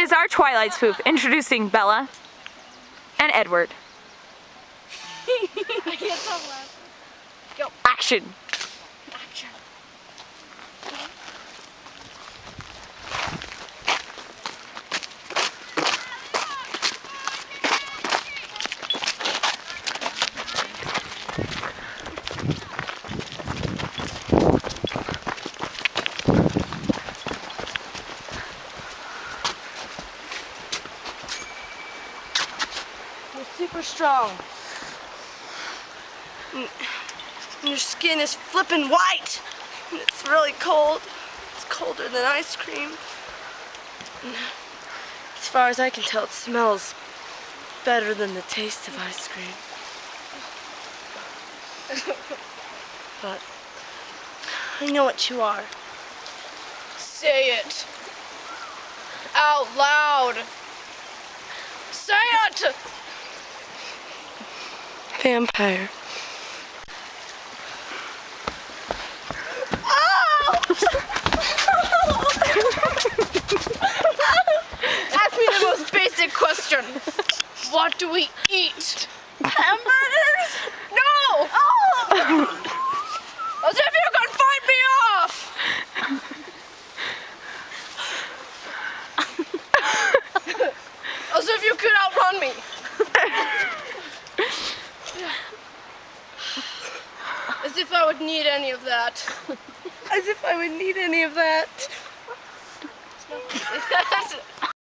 is our Twilight spoof, introducing Bella and Edward. I can't stop laughing. Go. Action. Action. You're super strong. And your skin is flippin' white. And it's really cold. It's colder than ice cream. And as far as I can tell, it smells better than the taste of ice cream. But I know what you are. Say it. Out loud. Say it! Vampire. Ask me the most basic question. What do we eat? Hamburgers? No! Oh! As if you can fight me off! As if you could outrun me. As if I would need any of that. As if I would need any of that.